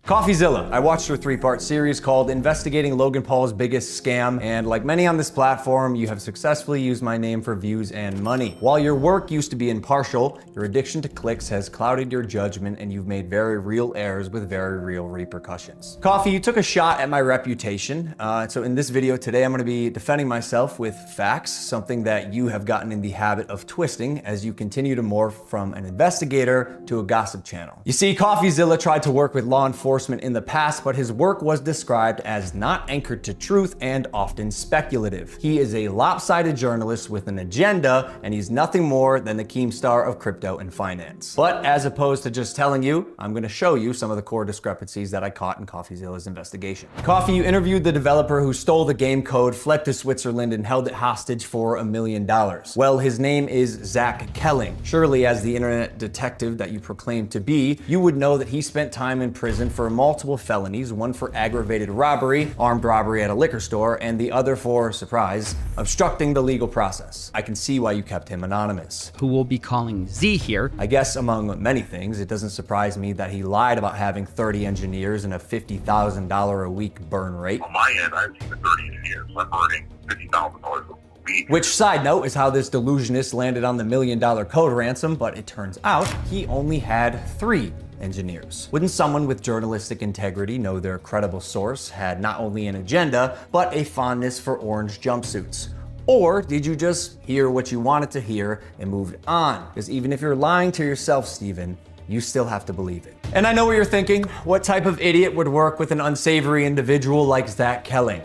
Coffeezilla. I watched her 3-part series called Investigating Logan Paul's Biggest Scam, and like many on this platform, you have successfully used my name for views and money. While your work used to be impartial, your addiction to clicks has clouded your judgment and you've made very real errors with very real repercussions. Coffee, you took a shot at my reputation. So in this video today, I'm gonna be defending myself with facts, something that you have gotten in the habit of twisting as you continue to morph from an investigator to a gossip channel. You see, Coffeezilla tried to work with law enforcement in the past, but his work was described as not anchored to truth and often speculative. He is a lopsided journalist with an agenda, and he's nothing more than the Keemstar of crypto and finance. But as opposed to just telling you, I'm gonna show you some of the core discrepancies that I caught in Coffeezilla's investigation. Coffee, you interviewed the developer who stole the game code, fled to Switzerland, and held it hostage for $1 million. Well, his name is Zach Kelling. Surely, as the internet detective that you proclaim to be, you would know that he spent time in prison for multiple felonies, one for aggravated robbery, armed robbery at a liquor store, and the other for, surprise, obstructing the legal process. I can see why you kept him anonymous. Who we'll be calling Z here. I guess among many things, it doesn't surprise me that he lied about having 30 engineers and a $50,000 a week burn rate. On my end, I have 30 engineers. I'm burning $50,000 a week. Which, side note, is how this delusionist landed on the $1 million code ransom, but it turns out he only had 3 engineers. Wouldn't someone with journalistic integrity know their credible source had not only an agenda, but a fondness for orange jumpsuits? Or did you just hear what you wanted to hear and moved on? Because even if you're lying to yourself, Steven, you still have to believe it. And I know what you're thinking. What type of idiot would work with an unsavory individual like Zach Kelling?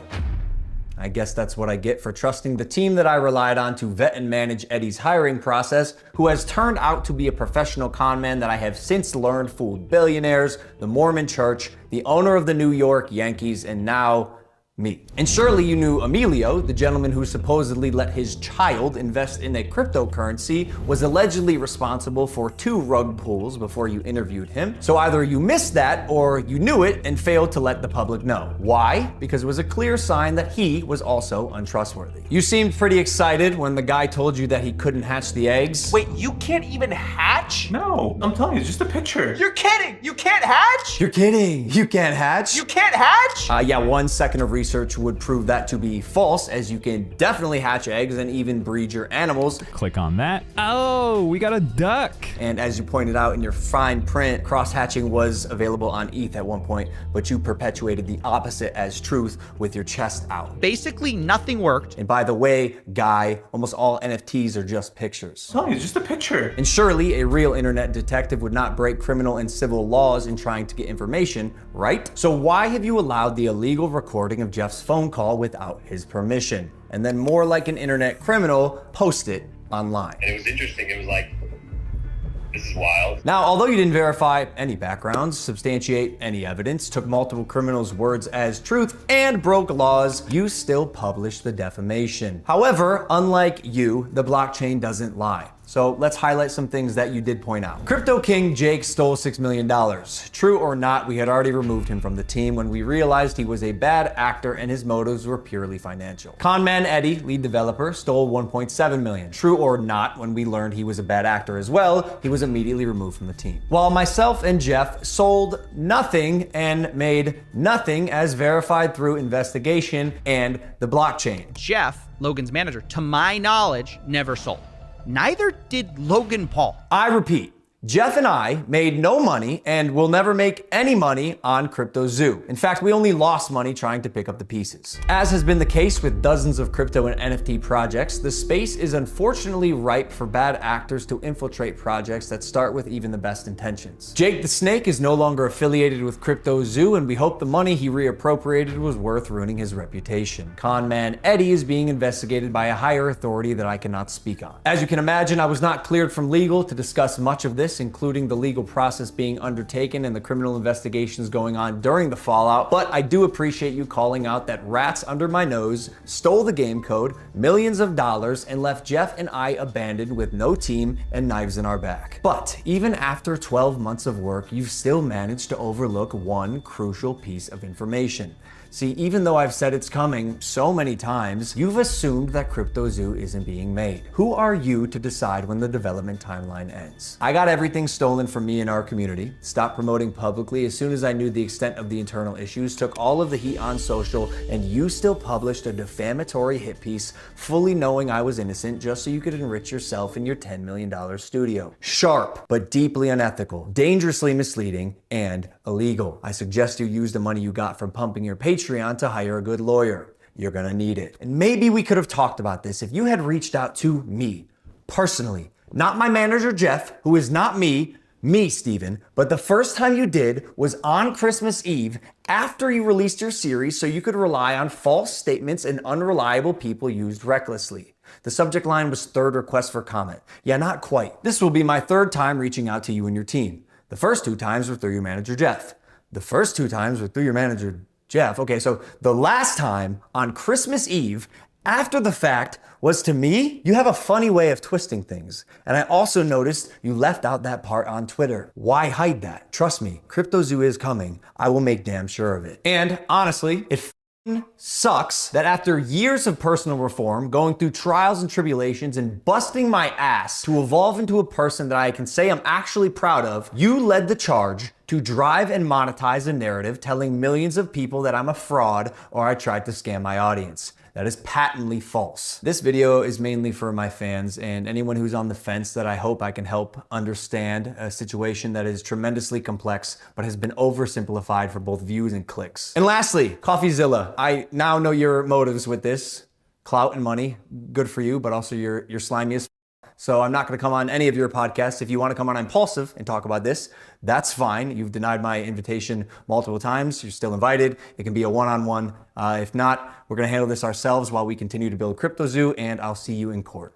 I guess that's what I get for trusting the team that I relied on to vet and manage Eddie's hiring process, who has turned out to be a professional con man that I have since learned fooled billionaires, the Mormon Church, the owner of the New York Yankees, and now me. And surely you knew Emilio, the gentleman who supposedly let his child invest in a cryptocurrency, was allegedly responsible for 2 rug pulls before you interviewed him. So either you missed that or you knew it and failed to let the public know. Why? Because it was a clear sign that he was also untrustworthy. You seemed pretty excited when the guy told you that he couldn't hatch the eggs. Wait, you can't even hatch? No, I'm telling you, it's just a picture. You're kidding! You can't hatch? You're kidding. You can't hatch? You can't hatch? Yeah, 1 second of research would prove that to be false, as you can definitely hatch eggs and even breed your animals. Click on that. Oh, we got a duck. And as you pointed out in your fine print, cross-hatching was available on ETH at one point, but you perpetuated the opposite as truth with your chest out. Basically, nothing worked. And by the way, guy, almost all NFTs are just pictures. I'm telling you, it's just a picture. And surely a real internet detective would not break criminal and civil laws in trying to get information, right? So why have you allowed the illegal recording of Jeff's phone call without his permission? And then, more like an internet criminal, post it online. And it was interesting. It was like, this is wild. Now, although you didn't verify any backgrounds, substantiate any evidence, took multiple criminals' words as truth, and broke laws, you still published the defamation. However, unlike you, the blockchain doesn't lie. So let's highlight some things that you did point out. Crypto King Jake stole $6 million. True or not, we had already removed him from the team when we realized he was a bad actor and his motives were purely financial. Conman Eddie, lead developer, stole $1.7 million. True or not, when we learned he was a bad actor as well, he was immediately removed from the team. While myself and Jeff sold nothing and made nothing as verified through investigation and the blockchain. Jeff, Logan's manager, to my knowledge, never sold. Neither did Logan Paul. I repeat, Jeff and I made no money and will never make any money on CryptoZoo. In fact, we only lost money trying to pick up the pieces. As has been the case with dozens of crypto and NFT projects, the space is unfortunately ripe for bad actors to infiltrate projects that start with even the best intentions. Jake the Snake is no longer affiliated with CryptoZoo, and we hope the money he reappropriated was worth ruining his reputation. Conman Eddie is being investigated by a higher authority that I cannot speak on. As you can imagine, I was not cleared from legal to discuss much of this, including the legal process being undertaken and the criminal investigations going on during the fallout, but I do appreciate you calling out that rats under my nose stole the game code, millions of dollars, and left Jeff and I abandoned with no team and knives in our back. But even after 12 months of work, you've still managed to overlook one crucial piece of information. See, even though I've said it's coming so many times, you've assumed that CryptoZoo isn't being made. Who are you to decide when the development timeline ends? I got everything stolen from me in our community, stopped promoting publicly as soon as I knew the extent of the internal issues, took all of the heat on social, and you still published a defamatory hit piece fully knowing I was innocent just so you could enrich yourself in your $10 million studio. Sharp, but deeply unethical, dangerously misleading, and illegal. I suggest you use the money you got from pumping your Patreon to hire a good lawyer. You're gonna need it. And maybe we could have talked about this if you had reached out to me, personally. Not my manager, Jeff, who is not me, Steven, but the first time you did was on Christmas Eve after you released your series so you could rely on false statements and unreliable people used recklessly. The subject line was third request for comment. Yeah, not quite. This will be my third time reaching out to you and your team. The first 2 times were through your manager, Jeff. The first 2 times were through your manager, Jeff. Okay, so the last time on Christmas Eve, after the fact, was to me. You have a funny way of twisting things. And I also noticed you left out that part on Twitter. Why hide that? Trust me, CryptoZoo is coming. I will make damn sure of it. And honestly, it sucks that after years of personal reform, going through trials and tribulations and busting my ass to evolve into a person that I can say I'm actually proud of, you led the charge to drive and monetize a narrative telling millions of people that I'm a fraud or I tried to scam my audience. That is patently false. This video is mainly for my fans and anyone who's on the fence that I hope I can help understand a situation that is tremendously complex but has been oversimplified for both views and clicks. And lastly, CoffeeZilla. I now know your motives with this. Clout and money, good for you, but also you're slimy as f. So I'm not gonna come on any of your podcasts. If you wanna come on Impulsive and talk about this, that's fine. You've denied my invitation multiple times. You're still invited. It can be a one-on-one. If not, we're gonna handle this ourselves while we continue to build CryptoZoo, and I'll see you in court.